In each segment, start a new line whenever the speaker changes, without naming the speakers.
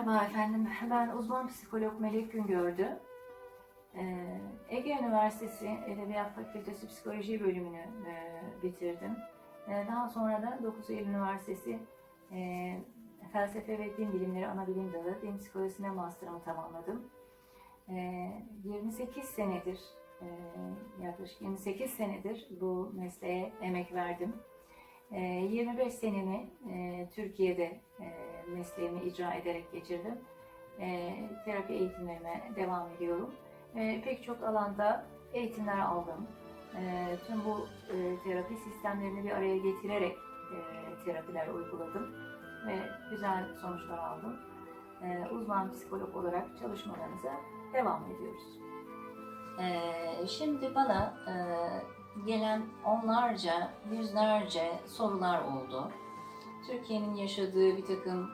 Merhaba efendim, ben uzman psikolog Melek Güngördü. Ege Üniversitesi Edebiyat Fakültesi Psikoloji bölümünü bitirdim. Daha sonra da 9 Eylül Üniversitesi Felsefe ve Din Bilimleri Anabilim Dalı Din Psikolojisi'ne master'ımı tamamladım. 28 senedir, yaklaşık 28 senedir bu mesleğe emek verdim. 25 senemi Türkiye'de mesleğimi icra ederek geçirdim. Terapi eğitimlerime devam ediyorum. Pek çok alanda eğitimler aldım. Tüm bu terapi sistemlerini bir araya getirerek terapiler uyguladım ve güzel sonuçlar aldım. Uzman psikolog olarak çalışmalarımıza devam ediyoruz. Şimdi bana gelen onlarca, yüzlerce sorular oldu. Türkiye'nin yaşadığı bir takım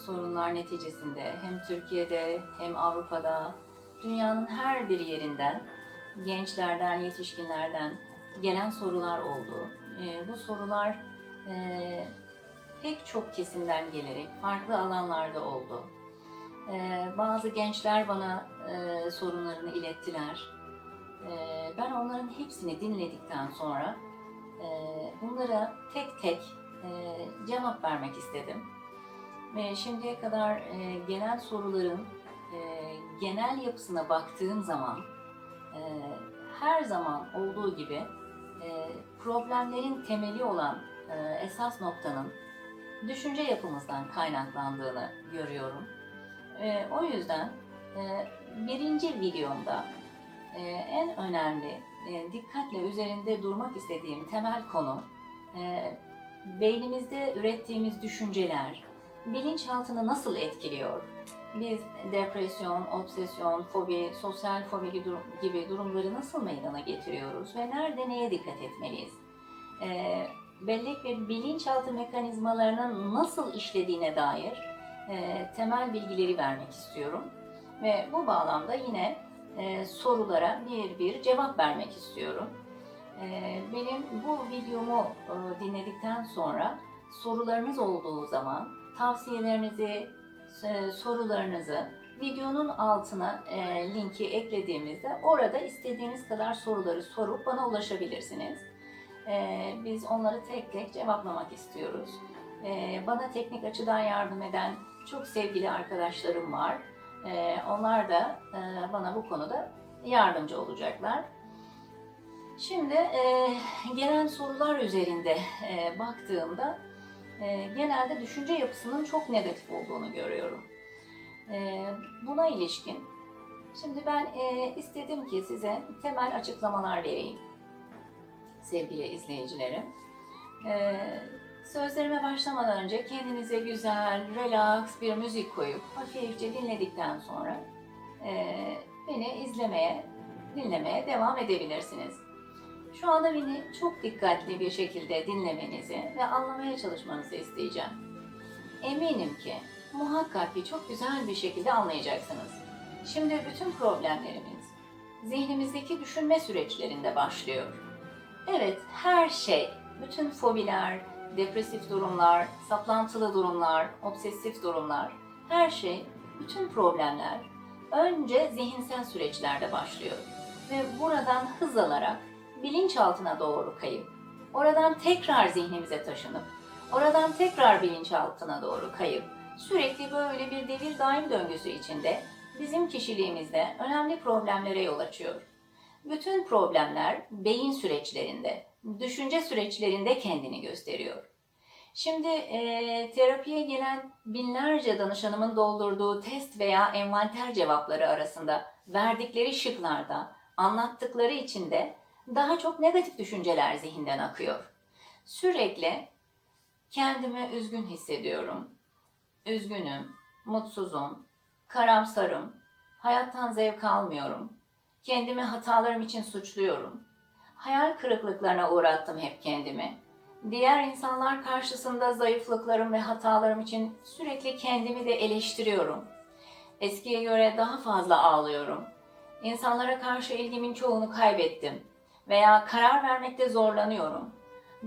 sorunlar neticesinde hem Türkiye'de hem Avrupa'da, dünyanın her bir yerinden, gençlerden, yetişkinlerden gelen sorular oldu. Bu sorular pek çok kesimden gelerek farklı alanlarda oldu. Bazı gençler bana sorunlarını ilettiler. Ben onların hepsini dinledikten sonra bunlara tek tek cevap vermek istedim. Ve şimdiye kadar gelen soruların genel yapısına baktığım zaman her zaman olduğu gibi problemlerin temeli olan esas noktanın düşünce yapımızdan kaynaklandığını görüyorum. O yüzden birinci videomda en önemli, dikkatle üzerinde durmak istediğim temel konu beynimizde ürettiğimiz düşünceler bilinçaltını nasıl etkiliyor? Biz depresyon, obsesyon, fobi, sosyal fobi gibi durumları nasıl meydana getiriyoruz ve nerede neye dikkat etmeliyiz? Bellek ve bilinçaltı mekanizmalarının nasıl işlediğine dair temel bilgileri vermek istiyorum. Ve bu bağlamda yine sorulara bir cevap vermek istiyorum. Benim bu videomu dinledikten sonra sorularınız olduğu zaman tavsiyelerinizi, sorularınızı videonun altına linki eklediğimizde orada istediğiniz kadar soruları sorup bana ulaşabilirsiniz. Biz onları tek tek cevaplamak istiyoruz. Bana teknik açıdan yardım eden çok sevgili arkadaşlarım var. Onlar da bana bu konuda yardımcı olacaklar. Şimdi gelen sorular üzerinde baktığımda genelde düşünce yapısının çok negatif olduğunu görüyorum. Buna ilişkin şimdi ben istedim ki size temel açıklamalar vereyim sevgili izleyicilerim. Sözlerime başlamadan önce kendinize güzel, relax bir müzik koyup hafifçe dinledikten sonra beni dinlemeye devam edebilirsiniz. Şu anda beni çok dikkatli bir şekilde dinlemenizi ve anlamaya çalışmanızı isteyeceğim. Eminim ki muhakkak ki çok güzel bir şekilde anlayacaksınız. Şimdi bütün problemlerimiz zihnimizdeki düşünme süreçlerinde başlıyor. Evet, her şey, bütün fobiler, depresif durumlar, saplantılı durumlar, obsesif durumlar, her şey, bütün problemler önce zihinsel süreçlerde başlıyor. Ve buradan hız alarak bilinçaltına doğru kayıp, oradan tekrar zihnimize taşınıp, oradan tekrar bilinçaltına doğru kayıp, sürekli böyle bir devir daim döngüsü içinde bizim kişiliğimizde önemli problemlere yol açıyor. Bütün problemler beyin süreçlerinde, düşünce süreçlerinde kendini gösteriyor. Şimdi terapiye gelen binlerce danışanımın doldurduğu test veya envanter cevapları arasında verdikleri şıklarda, anlattıkları içinde daha çok negatif düşünceler zihinden akıyor. Sürekli kendimi üzgün hissediyorum, üzgünüm, mutsuzum, karamsarım, hayattan zevk almıyorum, kendimi hatalarım için suçluyorum, hayal kırıklıklarına uğrattım hep kendimi, diğer insanlar karşısında zayıflıklarım ve hatalarım için sürekli kendimi de eleştiriyorum, eskiye göre daha fazla ağlıyorum, insanlara karşı ilgimin çoğunu kaybettim veya karar vermekte zorlanıyorum,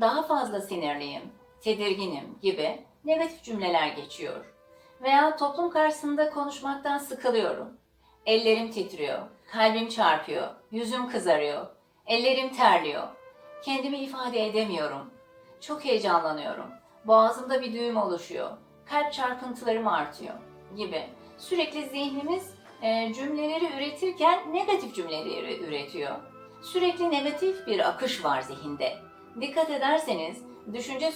daha fazla sinirliyim, tedirginim gibi negatif cümleler geçiyor. Veya toplum karşısında konuşmaktan sıkılıyorum. Ellerim titriyor, kalbim çarpıyor, yüzüm kızarıyor, ellerim terliyor. Kendimi ifade edemiyorum. Çok heyecanlanıyorum. Boğazımda bir düğüm oluşuyor. Kalp çarpıntılarım artıyor gibi. Sürekli zihnimiz cümleleri üretirken negatif cümleleri üretiyor. Sürekli negatif bir akış var zihinde. Dikkat ederseniz düşünce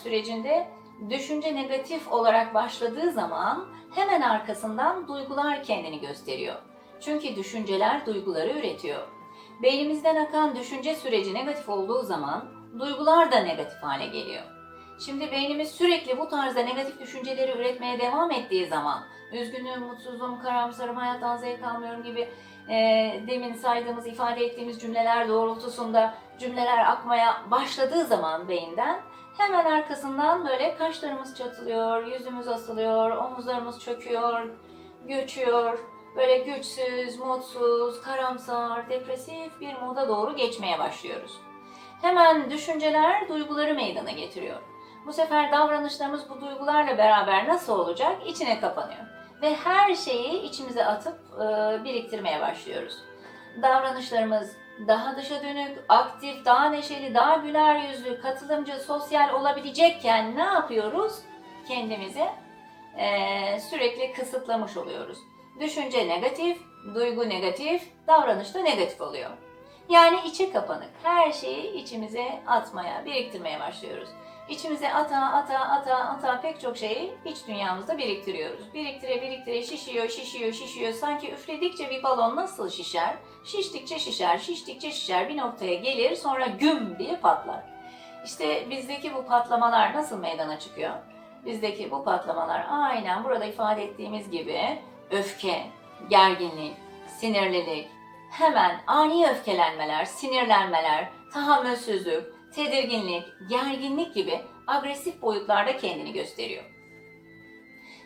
sürecinde düşünce negatif olarak başladığı zaman hemen arkasından duygular kendini gösteriyor. Çünkü düşünceler duyguları üretiyor. Beynimizden akan düşünce süreci negatif olduğu zaman duygular da negatif hale geliyor. Şimdi beynimiz sürekli bu tarzda negatif düşünceleri üretmeye devam ettiği zaman üzgünüm, mutsuzum, karamsarım, hayattan zevk almıyorum gibi demin saydığımız, ifade ettiğimiz cümleler doğrultusunda cümleler akmaya başladığı zaman beyinden hemen arkasından böyle kaşlarımız çatılıyor, yüzümüz asılıyor, omuzlarımız çöküyor, göçüyor. Böyle güçsüz, mutsuz, karamsar, depresif bir moda doğru geçmeye başlıyoruz. Hemen düşünceler duyguları meydana getiriyor. Bu sefer davranışlarımız bu duygularla beraber nasıl olacak? İçine kapanıyor. Ve her şeyi içimize atıp biriktirmeye başlıyoruz. Davranışlarımız daha dışa dönük, aktif, daha neşeli, daha güler yüzlü, katılımcı, sosyal olabilecekken ne yapıyoruz? Kendimizi sürekli kısıtlamış oluyoruz. Düşünce negatif, duygu negatif, davranış da negatif oluyor. Yani içe kapanık. Her şeyi içimize atmaya, biriktirmeye başlıyoruz. İçimize ata pek çok şeyi iç dünyamızda biriktiriyoruz. Biriktire şişiyor. Sanki üfledikçe bir balon nasıl şişer? Şiştikçe şişer. Bir noktaya gelir, sonra güm diye patlar. İşte bizdeki bu patlamalar nasıl meydana çıkıyor? Bizdeki bu patlamalar aynen burada ifade ettiğimiz gibi öfke, gerginlik, sinirlilik, hemen ani öfkelenmeler, sinirlenmeler, tahammülsüzlük, tedirginlik, gerginlik gibi agresif boyutlarda kendini gösteriyor.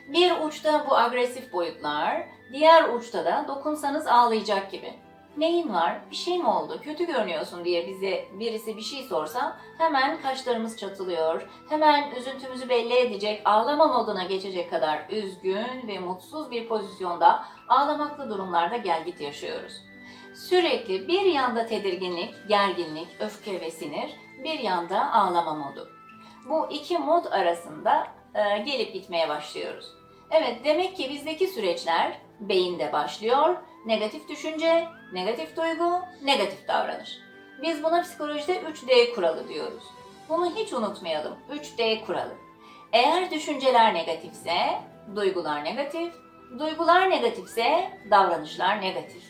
Bir uçta bu agresif boyutlar, diğer uçta da dokunsanız ağlayacak gibi. Neyin var? Bir şey mi oldu? Kötü görünüyorsun diye bize birisi bir şey sorsa hemen kaşlarımız çatılıyor. Hemen üzüntümüzü belli edecek, ağlama moduna geçecek kadar üzgün ve mutsuz bir pozisyonda ağlamaklı durumlarda gelgit yaşıyoruz. Sürekli bir yanda tedirginlik, gerginlik, öfke ve sinir, bir yanda ağlama modu. Bu iki mod arasında gelip gitmeye başlıyoruz. Evet, demek ki bizdeki süreçler beyinde başlıyor. Negatif düşünce, negatif duygu, negatif davranış. Biz buna psikolojide 3D kuralı diyoruz. Bunu hiç unutmayalım. 3D kuralı. Eğer düşünceler negatifse, duygular negatif, duygular negatifse, davranışlar negatif.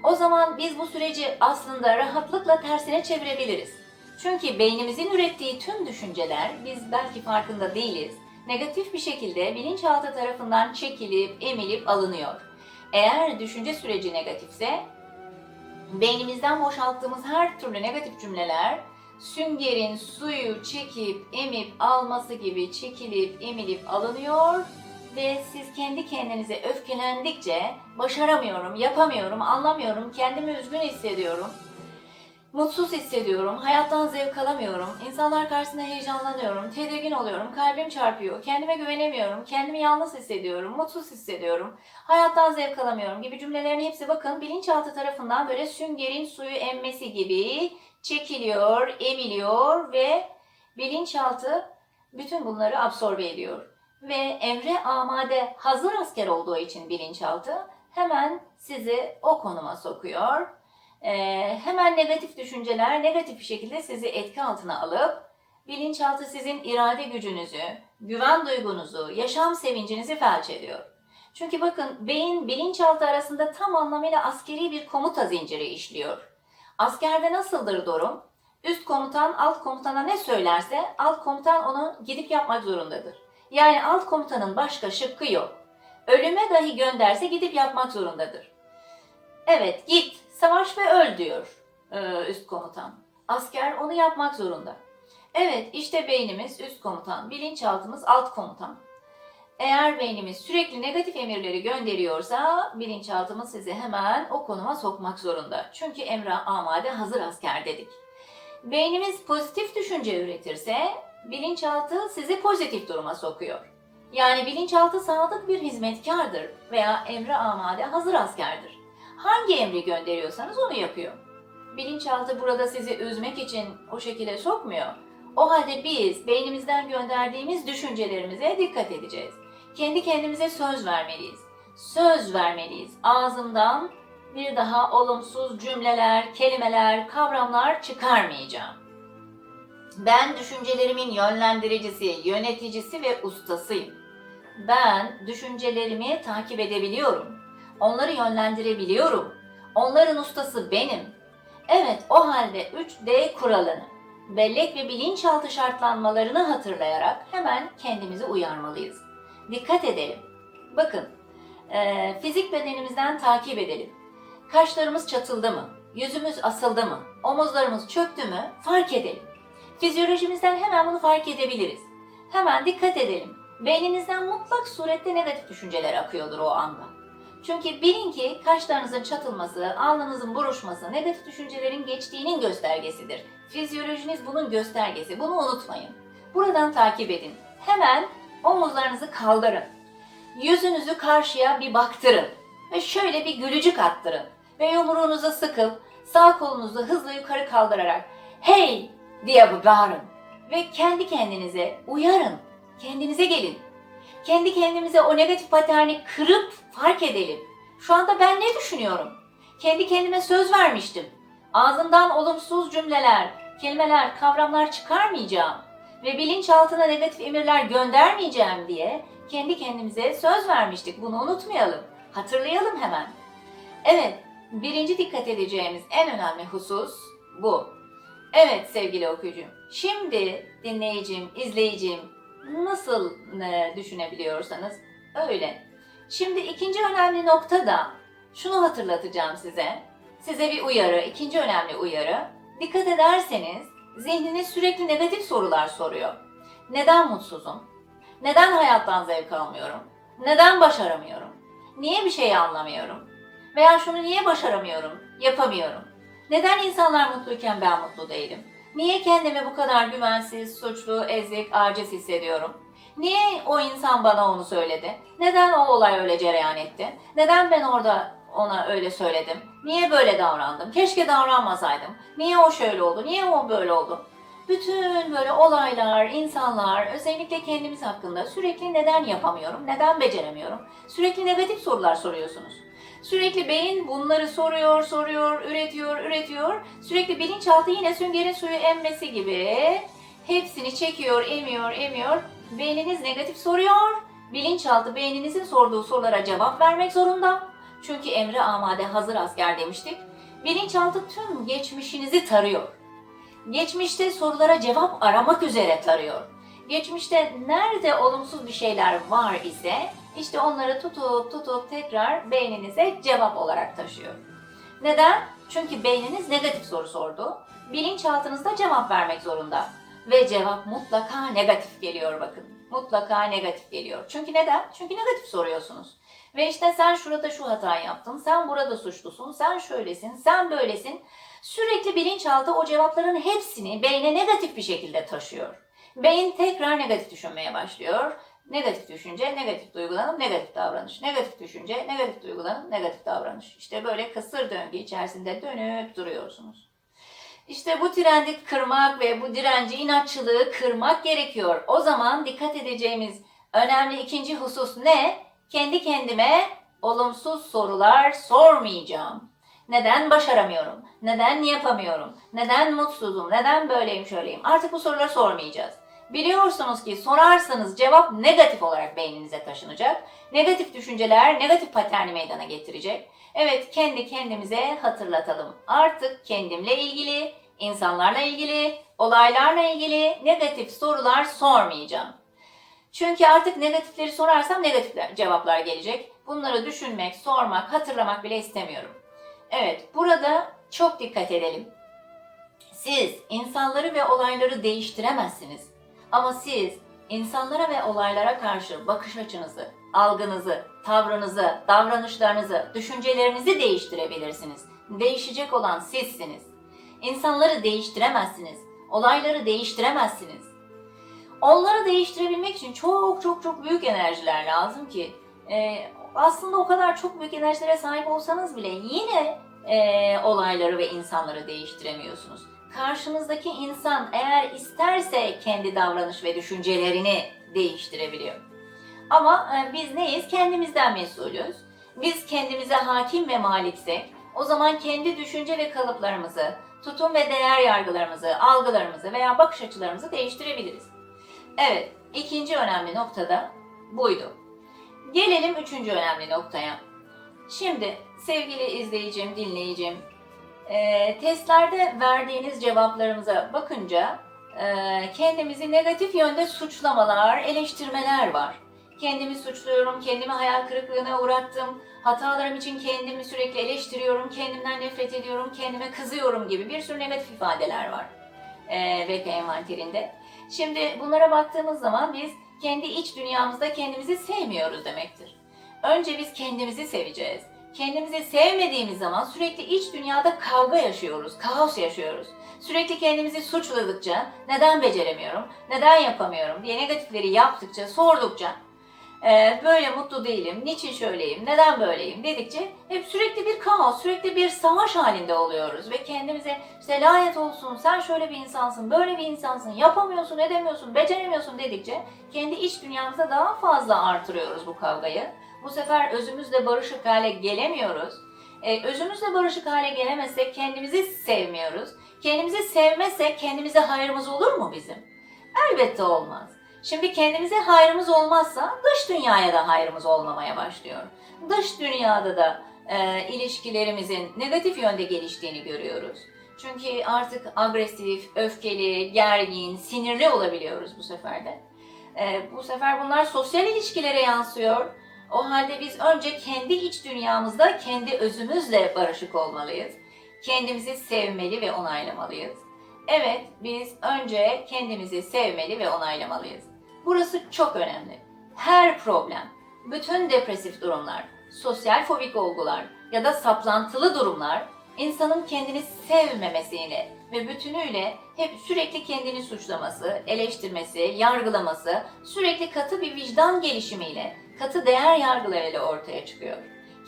O zaman biz bu süreci aslında rahatlıkla tersine çevirebiliriz. Çünkü beynimizin ürettiği tüm düşünceler, biz belki farkında değiliz, negatif bir şekilde bilinçaltı tarafından çekilip, emilip alınıyor. Eğer düşünce süreci negatifse, beynimizden boşalttığımız her türlü negatif cümleler, süngerin suyu çekip, emip alması gibi çekilip, emilip alınıyor ve siz kendi kendinize öfkelendikçe başaramıyorum, yapamıyorum, anlamıyorum, kendimi üzgün hissediyorum, mutsuz hissediyorum, hayattan zevk alamıyorum, insanlar karşısında heyecanlanıyorum, tedirgin oluyorum, kalbim çarpıyor, kendime güvenemiyorum, kendimi yalnız hissediyorum, mutsuz hissediyorum, hayattan zevk alamıyorum gibi cümlelerin hepsi bakın bilinçaltı tarafından böyle süngerin suyu emmesi gibi çekiliyor, emiliyor ve bilinçaltı bütün bunları absorbe ediyor. Ve emre amade, hazır asker olduğu için bilinçaltı hemen sizi o konuma sokuyor. Hemen negatif düşünceler negatif bir şekilde sizi etki altına alıp bilinçaltı sizin irade gücünüzü, güven duygunuzu, yaşam sevincinizi felç ediyor. Çünkü bakın beyin bilinçaltı arasında tam anlamıyla askeri bir komuta zinciri işliyor. Askerde nasıldır durum? Üst komutan alt komutana ne söylerse alt komutan onu gidip yapmak zorundadır. Yani alt komutanın başka şıkkı yok. Ölüme dahi gönderse gidip yapmak zorundadır. Evet git, savaş ve öl diyor üst komutan. Asker onu yapmak zorunda. Evet işte beynimiz üst komutan, bilinçaltımız alt komutan. Eğer beynimiz sürekli negatif emirleri gönderiyorsa bilinçaltımız sizi hemen o konuma sokmak zorunda. Çünkü emre amade hazır asker dedik. Beynimiz pozitif düşünce üretirse bilinçaltı sizi pozitif duruma sokuyor. Yani bilinçaltı sadık bir hizmetkardır veya emre amade hazır askerdir. Hangi emri gönderiyorsanız onu yapıyor. Bilinçaltı burada sizi üzmek için o şekilde sokmuyor. O halde biz beynimizden gönderdiğimiz düşüncelerimize dikkat edeceğiz. Kendi kendimize söz vermeliyiz. Söz vermeliyiz. Ağzımdan bir daha olumsuz cümleler, kelimeler, kavramlar çıkarmayacağım. Ben düşüncelerimin yönlendiricisi, yöneticisi ve ustasıyım. Ben düşüncelerimi takip edebiliyorum. Onları yönlendirebiliyorum. Onların ustası benim. Evet, o halde 3D kuralını, bellek ve bilinçaltı şartlanmalarını hatırlayarak hemen kendimizi uyarmalıyız. Dikkat edelim. Bakın, fizik bedenimizden takip edelim. Kaşlarımız çatıldı mı? Yüzümüz asıldı mı? Omuzlarımız çöktü mü? Fark edelim. Fizyolojimizden hemen bunu fark edebiliriz. Hemen dikkat edelim. Beyninizden mutlak surette negatif düşünceler akıyordur o anda. Çünkü bilin ki kaşlarınızın çatılması, alnınızın buruşması negatif düşüncelerin geçtiğinin göstergesidir. Fizyolojiniz bunun göstergesi. Bunu unutmayın. Buradan takip edin. Hemen omuzlarınızı kaldırın. Yüzünüzü karşıya bir baktırın. Ve şöyle bir gülücük attırın. Ve yumruğunuzu sıkıp sağ kolunuzu hızlı yukarı kaldırarak "Hey!" diye bağırın. Ve kendi kendinize uyarın. Kendinize gelin. Kendi kendimize o negatif paterni kırıp fark edelim. Şu anda ben ne düşünüyorum? Kendi kendime söz vermiştim. Ağzımdan olumsuz cümleler, kelimeler, kavramlar çıkarmayacağım ve bilinçaltına negatif emirler göndermeyeceğim diye kendi kendimize söz vermiştik. Bunu unutmayalım. Hatırlayalım hemen. Evet, birinci dikkat edeceğimiz en önemli husus bu. Evet sevgili okuyucum, şimdi dinleyicim, izleyicim nasıl düşünebiliyorsanız öyle. Şimdi ikinci önemli nokta da şunu hatırlatacağım size. Size bir uyarı, ikinci önemli uyarı. Dikkat ederseniz zihniniz sürekli negatif sorular soruyor. Neden mutsuzum? Neden hayattan zevk almıyorum? Neden başaramıyorum? Niye bir şey anlamıyorum? Veya şunu niye başaramıyorum, yapamıyorum? Neden insanlar mutluyken ben mutlu değilim? Niye kendimi bu kadar güvensiz, suçlu, ezik, aciz hissediyorum? Niye o insan bana onu söyledi? Neden o olay öyle cereyan etti? Neden ben orada ona öyle söyledim? Niye böyle davrandım? Keşke davranmasaydım. Niye o şöyle oldu? Niye o böyle oldu? Bütün böyle olaylar, insanlar, özellikle kendimiz hakkında sürekli neden yapamıyorum, neden beceremiyorum? Sürekli negatif sorular soruyorsunuz. Sürekli beyin bunları soruyor, üretiyor. Sürekli bilinçaltı yine süngerin suyu emmesi gibi hepsini çekiyor, emiyor. Beyniniz negatif soruyor. Bilinçaltı beyninizin sorduğu sorulara cevap vermek zorunda. Çünkü emre amade hazır asker demiştik. Bilinçaltı tüm geçmişinizi tarıyor. Geçmişte sorulara cevap aramak üzere tarıyor. Geçmişte nerede olumsuz bir şeyler var ise işte onları tutup tekrar beyninize cevap olarak taşıyor. Neden? Çünkü beyniniz negatif soru sordu. Bilinçaltınızda cevap vermek zorunda. Ve cevap mutlaka negatif geliyor bakın. Mutlaka negatif geliyor. Çünkü neden? Çünkü negatif soruyorsunuz. Ve işte sen şurada şu hatayı yaptın, sen burada suçlusun, sen şöylesin, sen böylesin. Sürekli bilinçaltı o cevapların hepsini beyne negatif bir şekilde taşıyor. Beyin tekrar negatif düşünmeye başlıyor. Negatif düşünce, negatif duygulanım, negatif davranış. Negatif düşünce, negatif duygulanım, negatif davranış. İşte böyle kısır döngü içerisinde dönüp duruyorsunuz. İşte bu trendi kırmak ve bu direnci, inatçılığı kırmak gerekiyor. O zaman dikkat edeceğimiz önemli ikinci husus ne? Kendi kendime olumsuz sorular sormayacağım. Neden başaramıyorum? Neden yapamıyorum? Neden mutsuzum? Neden böyleyim şöyleyim? Artık bu soruları sormayacağız. Biliyorsunuz ki sorarsanız cevap negatif olarak beyninize taşınacak. Negatif düşünceler negatif paterni meydana getirecek. Evet, kendi kendimize hatırlatalım. Artık kendimle ilgili, insanlarla ilgili, olaylarla ilgili negatif sorular sormayacağım. Çünkü artık negatifleri sorarsam negatif cevaplar gelecek. Bunları düşünmek, sormak, hatırlamak bile istemiyorum. Evet, burada çok dikkat edelim. Siz insanları ve olayları değiştiremezsiniz. Ama siz insanlara ve olaylara karşı bakış açınızı, algınızı, tavrınızı, davranışlarınızı, düşüncelerinizi değiştirebilirsiniz. Değişecek olan sizsiniz. İnsanları değiştiremezsiniz. Olayları değiştiremezsiniz. Onları değiştirebilmek için çok çok çok büyük enerjiler lazım ki aslında o kadar çok büyük enerjilere sahip olsanız bile yine olayları ve insanları değiştiremiyorsunuz. Karşınızdaki insan eğer isterse kendi davranış ve düşüncelerini değiştirebiliyor. Ama biz neyiz? Kendimizden mesulüz. Biz kendimize hakim ve maliksek, o zaman kendi düşünce ve kalıplarımızı, tutum ve değer yargılarımızı, algılarımızı veya bakış açılarımızı değiştirebiliriz. Evet, ikinci önemli nokta da buydu. Gelelim üçüncü önemli noktaya. Şimdi sevgili izleyicim, dinleyicim, testlerde verdiğiniz cevaplarımıza bakınca kendimizi negatif yönde suçlamalar, eleştirmeler var. Kendimi suçluyorum, kendimi hayal kırıklığına uğrattım, hatalarım için kendimi sürekli eleştiriyorum, kendimden nefret ediyorum, kendime kızıyorum gibi bir sürü negatif ifadeler var Veka envanterinde. Şimdi bunlara baktığımız zaman biz kendi iç dünyamızda kendimizi sevmiyoruz demektir. Önce biz kendimizi seveceğiz. Kendimizi sevmediğimiz zaman sürekli iç dünyada kavga yaşıyoruz, kaos yaşıyoruz. Sürekli kendimizi suçladıkça, neden beceremiyorum, neden yapamıyorum diye negatifleri yaptıkça, sordukça, böyle mutlu değilim, niçin şöyleyim, neden böyleyim dedikçe hep sürekli bir kaos, sürekli bir savaş halinde oluyoruz. Ve kendimize işte lanet olsun, sen şöyle bir insansın, böyle bir insansın, yapamıyorsun, edemiyorsun, beceremiyorsun dedikçe kendi iç dünyamızda daha fazla artırıyoruz bu kavgayı. Bu sefer özümüzle barışık hale gelemiyoruz. Özümüzle barışık hale gelemezsek kendimizi sevmiyoruz. Kendimizi sevmezsek kendimize hayrımız olur mu bizim? Elbette olmaz. Şimdi kendimize hayrımız olmazsa dış dünyaya da hayrımız olmamaya başlıyor. Dış dünyada da ilişkilerimizin negatif yönde geliştiğini görüyoruz. Çünkü artık agresif, öfkeli, gergin, sinirli olabiliyoruz bu sefer de. Bu sefer bunlar sosyal ilişkilere yansıyor. O halde biz önce kendi iç dünyamızda kendi özümüzle barışık olmalıyız. Kendimizi sevmeli ve onaylamalıyız. Evet, biz önce kendimizi sevmeli ve onaylamalıyız. Burası çok önemli. Her problem, bütün depresif durumlar, sosyal fobik olgular ya da saplantılı durumlar insanın kendini sevmemesiyle ve bütünüyle hep sürekli kendini suçlaması, eleştirmesi, yargılaması, sürekli katı bir vicdan gelişimiyle, katı değer yargılarıyla ortaya çıkıyor.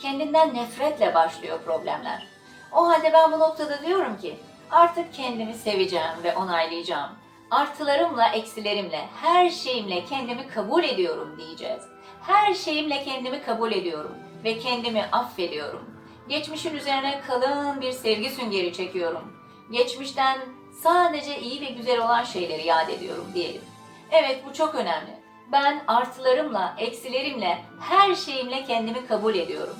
Kendinden nefretle başlıyor problemler. O halde ben bu noktada diyorum ki artık kendimi seveceğim ve onaylayacağım. Artılarımla, eksilerimle, her şeyimle kendimi kabul ediyorum diyeceğiz. Her şeyimle kendimi kabul ediyorum ve kendimi affediyorum. Geçmişin üzerine kalın bir sevgi süngeri çekiyorum. Geçmişten sadece iyi ve güzel olan şeyleri yad ediyorum diyelim. Evet, bu çok önemli. Ben artılarımla, eksilerimle, her şeyimle kendimi kabul ediyorum.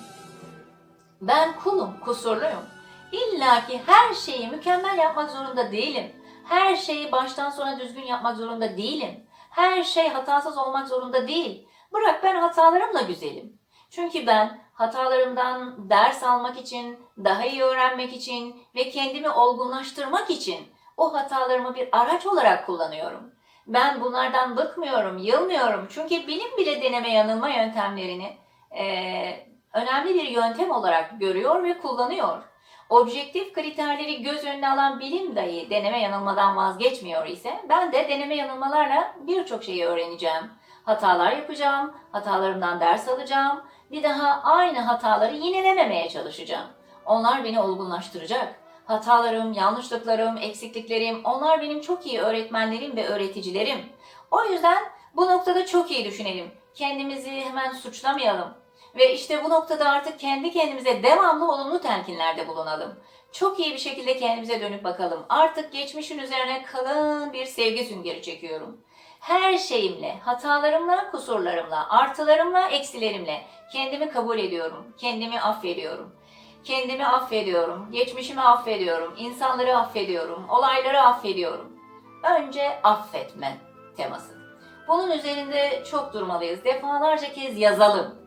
Ben kulum, kusurluyum. İlla ki her şeyi mükemmel yapmak zorunda değilim. Her şeyi baştan sona düzgün yapmak zorunda değilim. Her şey hatasız olmak zorunda değil. Bırak ben hatalarımla güzelim. Çünkü ben hatalarımdan ders almak için, daha iyi öğrenmek için ve kendimi olgunlaştırmak için o hatalarımı bir araç olarak kullanıyorum. Ben bunlardan bıkmıyorum, yılmıyorum. Çünkü bilim bile deneme yanılma yöntemlerini önemli bir yöntem olarak görüyor ve kullanıyor. Objektif kriterleri göz önüne alan bilim dahi deneme yanılmadan vazgeçmiyor ise ben de deneme yanılmalarla birçok şeyi öğreneceğim. Hatalar yapacağım, hatalarımdan ders alacağım, bir daha aynı hataları yinelememeye çalışacağım. Onlar beni olgunlaştıracak. Hatalarım, yanlışlıklarım, eksikliklerim, onlar benim çok iyi öğretmenlerim ve öğreticilerim. O yüzden bu noktada çok iyi düşünelim. Kendimizi hemen suçlamayalım. Ve işte bu noktada artık kendi kendimize devamlı olumlu telkinlerde bulunalım. Çok iyi bir şekilde kendimize dönüp bakalım. Artık geçmişin üzerine kalın bir sevgi süngeri çekiyorum. Her şeyimle, hatalarımla, kusurlarımla, artılarımla, eksilerimle kendimi kabul ediyorum, kendimi affediyorum. Kendimi affediyorum, geçmişimi affediyorum, insanları affediyorum, olayları affediyorum. Önce affetme teması. Bunun üzerinde çok durmalıyız. Defalarca kez yazalım.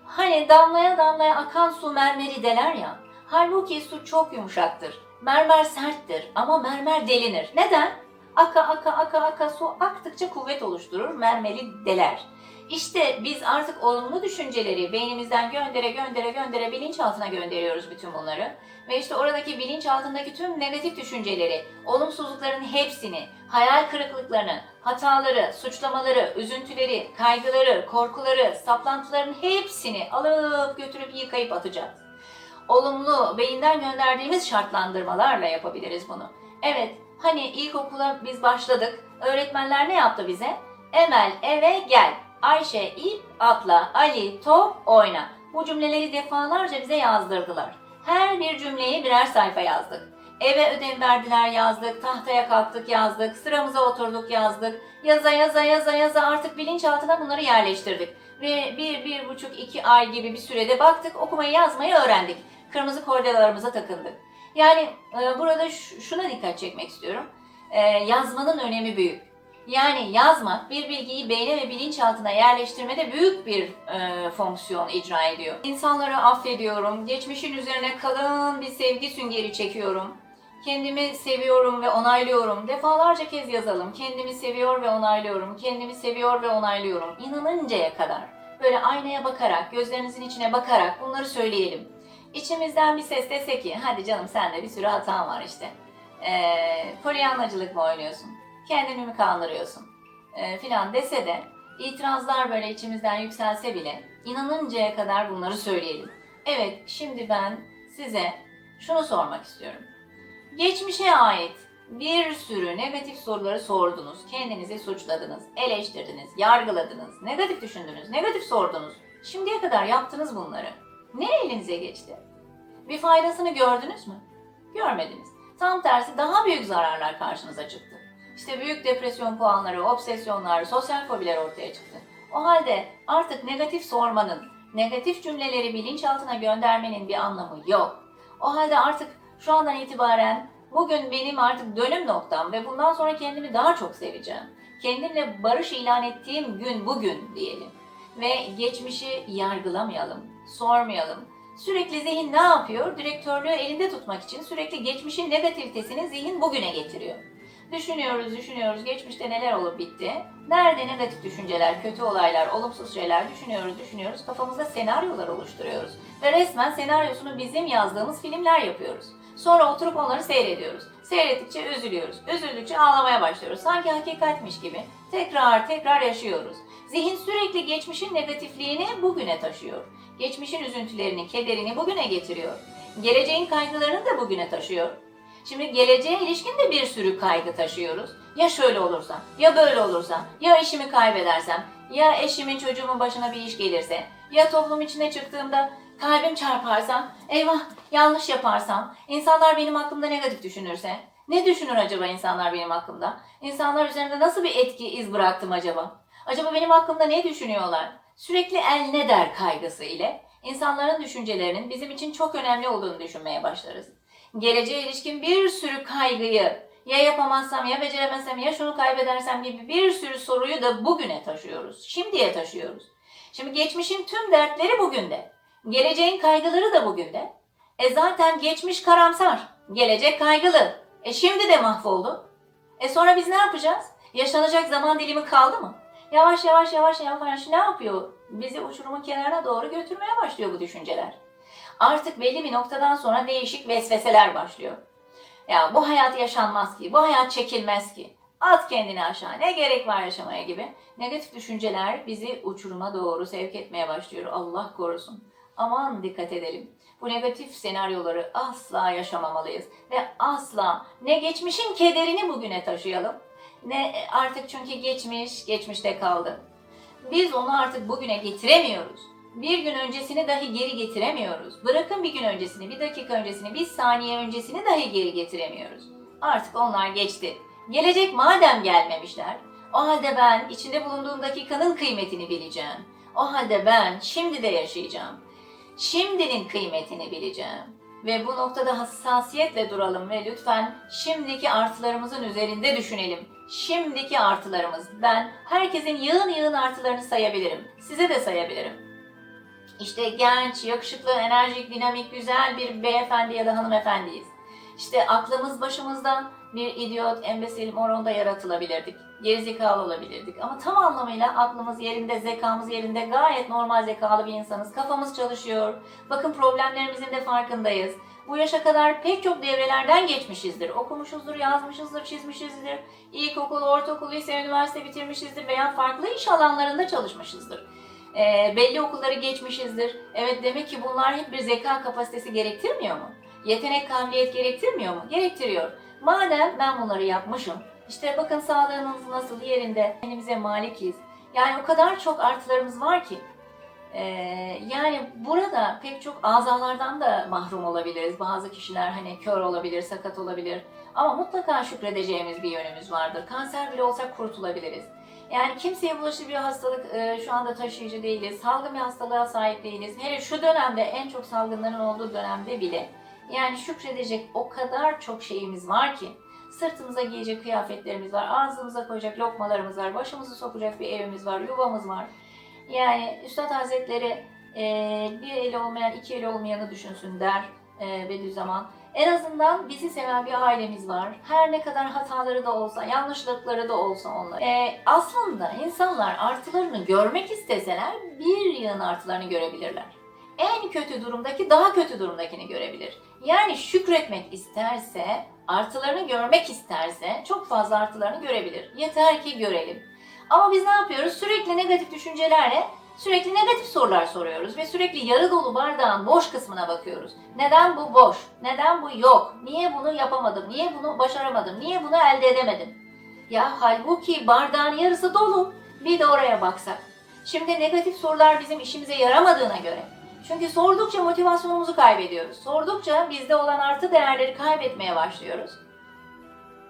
Hani damlaya damlaya akan su mermeri deler ya. Halbuki su çok yumuşaktır. Mermer serttir ama mermer delinir. Neden? Aka su aktıkça kuvvet oluşturur, mermeri deler. İşte biz artık olumlu düşünceleri beynimizden göndere bilinçaltına gönderiyoruz bütün bunları. Ve işte oradaki bilinçaltındaki tüm negatif düşünceleri, olumsuzlukların hepsini, hayal kırıklıklarını, hataları, suçlamaları, üzüntüleri, kaygıları, korkuları, saplantıların hepsini alıp götürüp yıkayıp atacağız. Olumlu, beyinden gönderdiğimiz şartlandırmalarla yapabiliriz bunu. Evet, hani ilkokula biz başladık, öğretmenler ne yaptı bize? Emel eve gel, Ayşe ip atla, Ali top oyna. Bu cümleleri defalarca bize yazdırdılar. Her bir cümleyi birer sayfa yazdık. Eve ödev verdiler yazdık, tahtaya kalktık yazdık, sıramıza oturduk yazdık. Yaza artık bilinçaltına bunları yerleştirdik. Ve 1,5-2 ay gibi bir sürede baktık, okumayı yazmayı öğrendik. Kırmızı kordelalarımıza takındık. Yani burada şuna dikkat çekmek istiyorum. Yazmanın önemi büyük. Yani yazmak bir bilgiyi beyne ve bilinçaltına yerleştirmede büyük bir fonksiyon icra ediyor. İnsanları affediyorum, geçmişin üzerine kalın bir sevgi süngeri çekiyorum. Kendimi seviyorum ve onaylıyorum. Defalarca kez yazalım. Kendimi seviyor ve onaylıyorum. Kendimi seviyor ve onaylıyorum. İnanıncaya kadar. Böyle aynaya bakarak, gözlerinizin içine bakarak bunları söyleyelim. İçimizden bir ses dese ki, hadi canım sende bir sürü hatan var işte. Polyanlacılık mı oynuyorsun? Kendini mi kandırıyorsun? Filan dese de, itirazlar böyle içimizden yükselse bile inanıncaya kadar bunları söyleyelim. Evet, şimdi ben size şunu sormak istiyorum. Geçmişe ait bir sürü negatif soruları sordunuz, kendinizi suçladınız, eleştirdiniz, yargıladınız, negatif düşündünüz, negatif sordunuz. Şimdiye kadar yaptınız bunları. Ne elinize geçti? Bir faydasını gördünüz mü? Görmediniz. Tam tersi daha büyük zararlar karşınıza çıktı. İşte büyük depresyon puanları, obsesyonlar, sosyal fobiler ortaya çıktı. O halde artık negatif sormanın, negatif cümleleri bilinçaltına göndermenin bir anlamı yok. O halde artık şu andan itibaren bugün benim artık dönüm noktam ve bundan sonra kendimi daha çok seveceğim. Kendimle barış ilan ettiğim gün bugün diyelim. Ve geçmişi yargılamayalım, sormayalım. Sürekli zihin ne yapıyor? Direktörlüğü elinde tutmak için sürekli geçmişin negativitesini zihin bugüne getiriyor. Düşünüyoruz, geçmişte neler olup bitti. Nerede negatif düşünceler, kötü olaylar, olumsuz şeyler düşünüyoruz. Kafamızda senaryolar oluşturuyoruz. Ve resmen senaryosunu bizim yazdığımız filmler yapıyoruz. Sonra oturup onları seyrediyoruz. Seyrettikçe üzülüyoruz. Üzüldükçe ağlamaya başlıyoruz. Sanki hakikatmiş gibi tekrar yaşıyoruz. Zihin sürekli geçmişin negatifliğini bugüne taşıyor. Geçmişin üzüntülerini, kederini bugüne getiriyor. Geleceğin kaygılarını da bugüne taşıyor. Şimdi geleceğe ilişkin de bir sürü kaygı taşıyoruz. Ya şöyle olursa, ya böyle olursa, ya işimi kaybedersem, ya eşimin çocuğumun başına bir iş gelirse, ya toplum içine çıktığımda kalbim çarparsa, eyvah yanlış yaparsam, insanlar benim hakkımda negatif düşünürse. Ne düşünür acaba insanlar benim hakkımda? İnsanlar üzerinde nasıl bir etki, iz bıraktım acaba? Acaba benim hakkımda ne düşünüyorlar? Sürekli el ne der kaygısı ile insanların düşüncelerinin bizim için çok önemli olduğunu düşünmeye başlarız. Geleceğe ilişkin bir sürü kaygıyı, ya yapamazsam, ya beceremezsem, ya şunu kaybedersem gibi bir sürü soruyu da bugüne taşıyoruz. Şimdiye taşıyoruz. Şimdi geçmişin tüm dertleri bugünde. Geleceğin kaygıları da bugünde. Zaten geçmiş karamsar, gelecek kaygılı. Şimdi de mahvoldu. Sonra biz ne yapacağız? Yaşanacak zaman dilimi kaldı mı? Yavaş ne yapıyor? Bizi uçurumun kenarına doğru götürmeye başlıyor bu düşünceler. Artık belli bir noktadan sonra değişik vesveseler başlıyor. Ya bu hayat yaşanmaz ki, bu hayat çekilmez ki. At kendini aşağı, ne gerek var yaşamaya gibi. Negatif düşünceler bizi uçuruma doğru sevk etmeye başlıyor. Allah korusun. Aman dikkat edelim. Bu negatif senaryoları asla yaşamamalıyız. Ve asla ne geçmişin kederini bugüne taşıyalım. Ne artık çünkü geçmişte kaldı. Biz onu artık bugüne getiremiyoruz. Bir gün öncesini dahi geri getiremiyoruz. Bırakın bir gün öncesini, bir dakika öncesini, bir saniye öncesini dahi geri getiremiyoruz. Artık onlar geçti. Gelecek madem gelmemişler, o halde ben içinde bulunduğum dakikanın kıymetini bileceğim. O halde ben şimdi de yaşayacağım. Şimdinin kıymetini bileceğim. Ve bu noktada hassasiyetle duralım ve lütfen şimdiki artılarımızın üzerinde düşünelim. Şimdiki artılarımız. Ben herkesin yığın artılarını sayabilirim. Size de sayabilirim. İşte genç, yakışıklı, enerjik, dinamik, güzel bir beyefendi ya da hanımefendiyiz. İşte aklımız başımızda, bir idiot, embesil, moronda yaratılabilirdik. Gerizekalı olabilirdik. Ama tam anlamıyla aklımız yerinde, zekamız yerinde, gayet normal zekalı bir insanız. Kafamız çalışıyor. Bakın problemlerimizin de farkındayız. Bu yaşa kadar pek çok devrelerden geçmişizdir. Okumuşuzdur, yazmışızdır, çizmişizdir. İlkokul, ortaokul, lise, üniversite bitirmişizdir veya farklı iş alanlarında çalışmışızdır. Belli okulları geçmişizdir. Evet, demek ki bunlar hep bir zeka kapasitesi gerektirmiyor mu? Yetenek, kabiliyet gerektirmiyor mu? Gerektiriyor. Madem ben bunları yapmışım, işte bakın sağlığımız nasıl yerinde, kendimize malikiz. Yani o kadar çok artılarımız var ki. Yani burada pek çok azalardan da mahrum olabiliriz. Bazı kişiler hani kör olabilir, sakat olabilir. Ama mutlaka şükredeceğimiz bir yönümüz vardır. Kanser bile olsak kurtulabiliriz. Yani kimseye bulaşıcı bir hastalık şu anda taşıyıcı değiliz. Salgın bir hastalığa sahip değiliz. Hele şu dönemde, en çok salgınların olduğu dönemde bile. Yani şükredecek o kadar çok şeyimiz var ki. Sırtımıza giyecek kıyafetlerimiz var, ağzımıza koyacak lokmalarımız var, başımızı sokacak bir evimiz var, yuvamız var. Yani Üstad Hazretleri bir eli olmayan iki eli olmayanı düşünsün der Bediüzzaman. En azından bizi seven bir ailemiz var. Her ne kadar hataları da olsa, yanlışlıkları da olsa onlar. Aslında insanlar artılarını görmek isteseler bir yığın artılarını görebilirler. En kötü durumdaki daha kötü durumdakini görebilir. Yani şükretmek isterse, artılarını görmek isterse çok fazla artılarını görebilir. Yeter ki görelim. Ama biz ne yapıyoruz? Sürekli negatif düşüncelerle sürekli negatif sorular soruyoruz ve sürekli yarı dolu bardağın boş kısmına bakıyoruz. Neden bu boş? Neden bu yok? Niye bunu yapamadım? Niye bunu başaramadım? Niye bunu elde edemedim? Ya halbuki bardağın yarısı dolu. Bir de oraya baksak. Şimdi negatif sorular bizim işimize yaramadığına göre. Çünkü sordukça motivasyonumuzu kaybediyoruz. Sordukça bizde olan artı değerleri kaybetmeye başlıyoruz.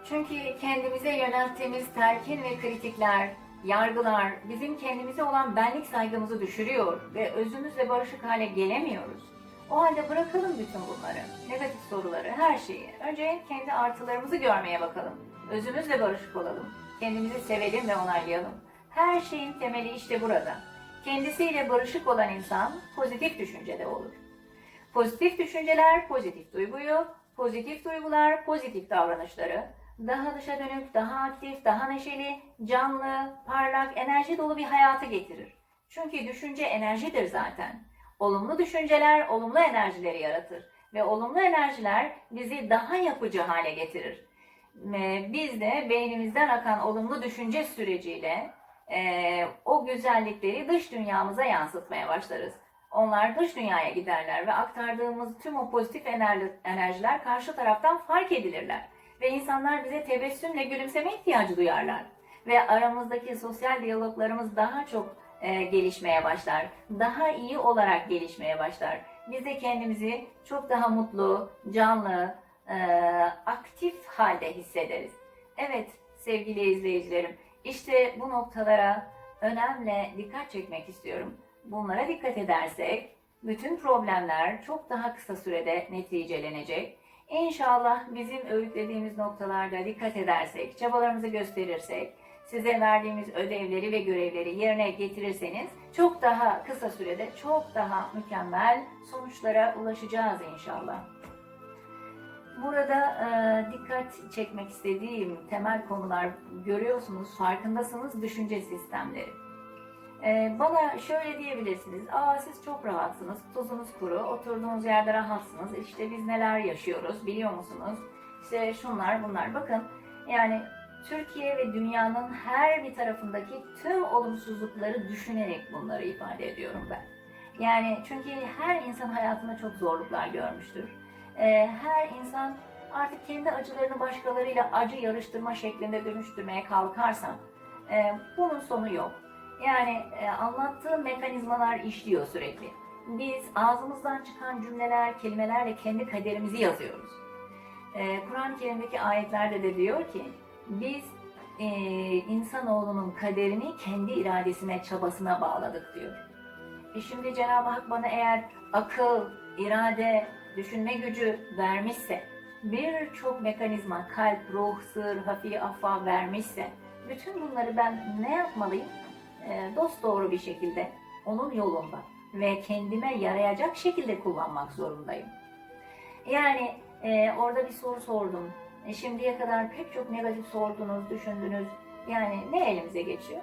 Çünkü kendimize yönelttiğimiz telkin ve kritikler, yargılar bizim kendimize olan benlik saygımızı düşürüyor ve özümüzle barışık hale gelemiyoruz. O halde bırakalım bütün bunları, negatif soruları, her şeyi. Önce kendi artılarımızı görmeye bakalım. Özümüzle barışık olalım. Kendimizi sevelim ve onaylayalım. Her şeyin temeli işte burada. Kendisiyle barışık olan insan pozitif düşüncede olur. Pozitif düşünceler pozitif duyguyu, pozitif duygular pozitif davranışları, daha dışa dönük, daha aktif, daha neşeli, canlı, parlak, enerji dolu bir hayatı getirir. Çünkü düşünce enerjidir zaten. Olumlu düşünceler olumlu enerjileri yaratır ve olumlu enerjiler bizi daha yapıcı hale getirir. Biz de beynimizden akan olumlu düşünce süreciyle o güzellikleri dış dünyamıza yansıtmaya başlarız. Onlar dış dünyaya giderler ve aktardığımız tüm o pozitif enerjiler karşı taraftan fark edilirler. Ve insanlar bize tebessümle gülümseme ihtiyacı duyarlar. Ve aramızdaki sosyal diyaloglarımız daha çok gelişmeye başlar. Daha iyi olarak gelişmeye başlar. Biz de kendimizi çok daha mutlu, canlı, aktif halde hissederiz. Evet sevgili izleyicilerim, işte bu noktalara önemli dikkat çekmek istiyorum. Bunlara dikkat edersek bütün problemler çok daha kısa sürede neticelenecek. İnşallah bizim öğütlediğimiz noktalarda dikkat edersek, çabalarımızı gösterirsek, size verdiğimiz ödevleri ve görevleri yerine getirirseniz çok daha kısa sürede çok daha mükemmel sonuçlara ulaşacağız inşallah. Burada dikkat çekmek istediğim temel konular görüyorsunuz, farkındasınız düşünce sistemleri. Bana şöyle diyebilirsiniz, siz çok rahatsınız, tuzunuz kuru, oturduğunuz yerde rahatsınız, işte biz neler yaşıyoruz biliyor musunuz? İşte şunlar bunlar, bakın yani Türkiye ve dünyanın her bir tarafındaki tüm olumsuzlukları düşünerek bunları ifade ediyorum ben. Yani çünkü her insan hayatında çok zorluklar görmüştür. Her insan artık kendi acılarını başkalarıyla acı yarıştırma şeklinde dönüştürmeye kalkarsa bunun sonu yok. Yani anlattığım mekanizmalar işliyor sürekli. Biz ağzımızdan çıkan cümleler, kelimelerle kendi kaderimizi yazıyoruz. Kur'an-ı Kerim'deki ayetlerde de diyor ki, biz insanoğlunun kaderini kendi iradesine, çabasına bağladık diyor. Şimdi Cenab-ı Hak bana eğer akıl, irade, düşünme gücü vermişse, birçok mekanizma, kalp, ruh, sır, hafi, affa vermişse, bütün bunları ben ne yapmalıyım? Dosdoğru bir şekilde, onun yolunda ve kendime yarayacak şekilde kullanmak zorundayım. Yani orada bir soru sordum. Şimdiye kadar pek çok negatif sordunuz, düşündünüz. Yani ne elimize geçiyor?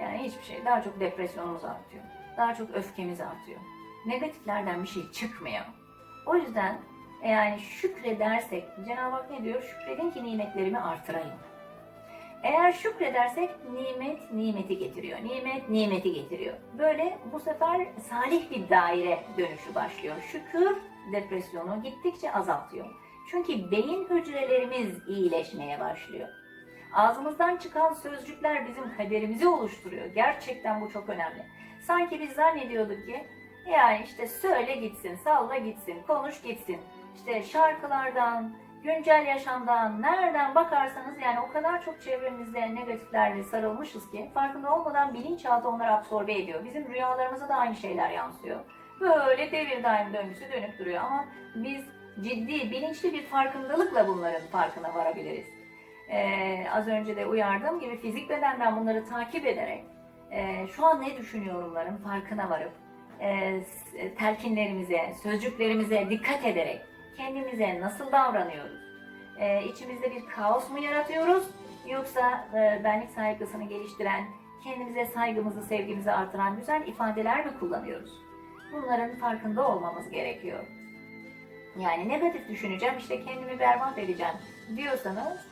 Yani hiçbir şey. Daha çok depresyonumuz artıyor. Daha çok öfkemiz artıyor. Negatiflerden bir şey çıkmıyor. O yüzden yani şükredersek, Cenab-ı Hak ne diyor? Şükredin ki nimetlerimi artırayım. Eğer şükredersek nimet nimeti getiriyor. Nimet nimeti getiriyor. Böyle bu sefer salih bir daire dönüşü başlıyor. Şükür depresyonu gittikçe azaltıyor. Çünkü beyin hücrelerimiz iyileşmeye başlıyor. Ağzımızdan çıkan sözcükler bizim kaderimizi oluşturuyor. Gerçekten bu çok önemli. Sanki biz zannediyorduk ki yani işte söyle gitsin, salla gitsin, konuş gitsin. İşte şarkılardan, güncel yaşamdan, nereden bakarsanız yani o kadar çok çevremizde negatiflerle sarılmışız ki farkında olmadan bilinçaltı onları absorbe ediyor. Bizim rüyalarımıza da aynı şeyler yansıyor. Böyle devir daim döngüsü dönüp duruyor ama biz ciddi, bilinçli bir farkındalıkla bunların farkına varabiliriz. Az önce de uyardığım gibi fizik bedenden bunları takip ederek şu an ne düşünüyorumların farkına varıp telkinlerimize, sözcüklerimize dikkat ederek kendimize nasıl davranıyoruz? İçimizde bir kaos mu yaratıyoruz? Yoksa benlik saygısını geliştiren, kendimize saygımızı, sevgimizi artıran güzel ifadeler mi kullanıyoruz? Bunların farkında olmamız gerekiyor. Yani negatif düşüneceğim, işte kendimi berbat edeceğim diyorsanız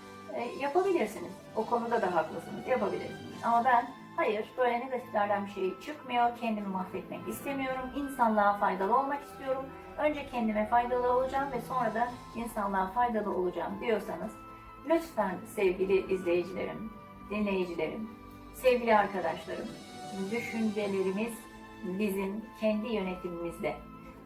yapabilirsiniz. O konuda da haklısınız, yapabilirsiniz. Ama ben hayır, böyle negatiflerden bir şey çıkmıyor, kendimi mahvetmek istemiyorum, insanlığa faydalı olmak istiyorum. Önce kendime faydalı olacağım ve sonra da insanlığa faydalı olacağım diyorsanız lütfen sevgili izleyicilerim, dinleyicilerim, sevgili arkadaşlarım, düşüncelerimiz bizim kendi yönetimimizde.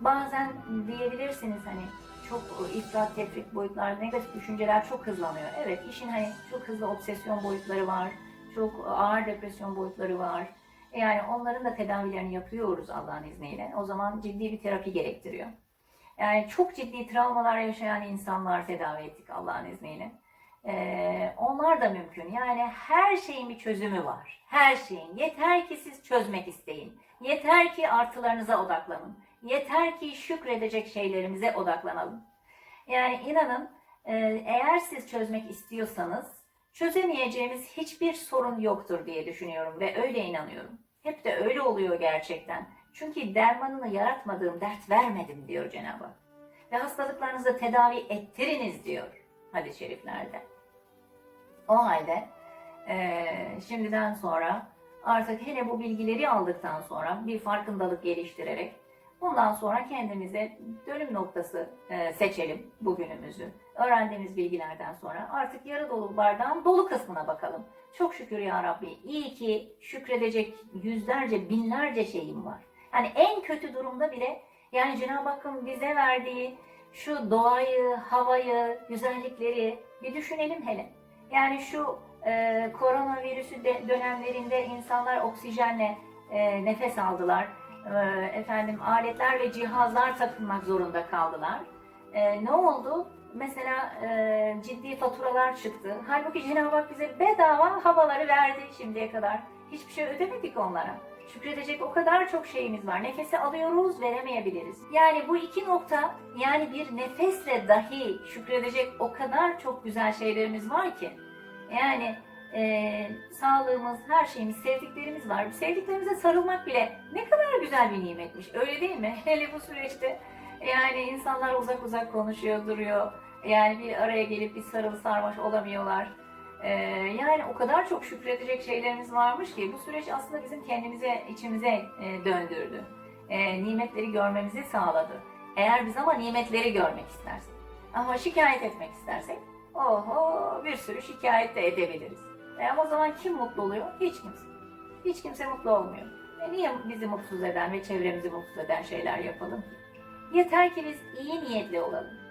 Bazen diyebilirsiniz hani çok ifrat, tefrik boyutlar, negatif düşünceler çok hızlanıyor. Evet, işin hani çok hızlı obsesyon boyutları var, çok ağır depresyon boyutları var. Yani onların da tedavilerini yapıyoruz Allah'ın izniyle. O zaman ciddi bir terapi gerektiriyor. Yani çok ciddi travmalar yaşayan insanlar tedavi ettik Allah'ın izniyle. Onlar da mümkün. Yani her şeyin bir çözümü var. Her şeyin. Yeter ki siz çözmek isteyin. Yeter ki artılarınıza odaklanın. Yeter ki şükredecek şeylerimize odaklanalım. Yani inanın eğer siz çözmek istiyorsanız çözemeyeceğimiz hiçbir sorun yoktur diye düşünüyorum ve öyle inanıyorum. Hep de öyle oluyor gerçekten. Çünkü dermanını yaratmadığım dert vermedim diyor Cenab-ı Hak. Ve hastalıklarınızı tedavi ettiriniz diyor hadis-i şeriflerde. O halde şimdiden sonra artık hele bu bilgileri aldıktan sonra bir farkındalık geliştirerek bundan sonra kendimize dönüm noktası seçelim bugünümüzü. Öğrendiğimiz bilgilerden sonra artık yarı dolu bardağın dolu kısmına bakalım. Çok şükür ya Rabbi, iyi ki şükredecek yüzlerce, binlerce şeyim var. Yani en kötü durumda bile yani Cenab-ı Hakk'ın bize verdiği şu doğayı, havayı, güzellikleri bir düşünelim hele. Yani şu koronavirüsü dönemlerinde insanlar oksijenle nefes aldılar. Aletler ve cihazlar takılmak zorunda kaldılar. Ne oldu? Mesela ciddi faturalar çıktı. Halbuki Cenab-ı Hak bize bedava havaları verdi şimdiye kadar. Hiçbir şey ödemedik onlara. Şükredecek o kadar çok şeyimiz var. Nefesi alıyoruz, veremeyebiliriz. Yani bu iki nokta, yani bir nefesle dahi şükredecek o kadar çok güzel şeylerimiz var ki. Yani sağlığımız, her şeyimiz, sevdiklerimiz var. Sevdiklerimize sarılmak bile ne kadar güzel bir nimetmiş. Öyle değil mi? Hele bu süreçte yani insanlar uzak uzak konuşuyor, duruyor. Yani bir araya gelip bir sarıl sarmaş olamıyorlar. Yani o kadar çok şükredecek şeylerimiz varmış ki bu süreç aslında bizim kendimize, içimize döndürdü. Nimetleri görmemizi sağladı. Eğer biz ama nimetleri görmek istersek, ama şikayet etmek istersek, oho bir sürü şikayet de edebiliriz. Ama o zaman kim mutlu oluyor? Hiç kimse. Hiç kimse mutlu olmuyor. Niye bizi mutsuz eden ve çevremizi mutsuz eden şeyler yapalım ki? Yeter ki biz iyi niyetli olalım.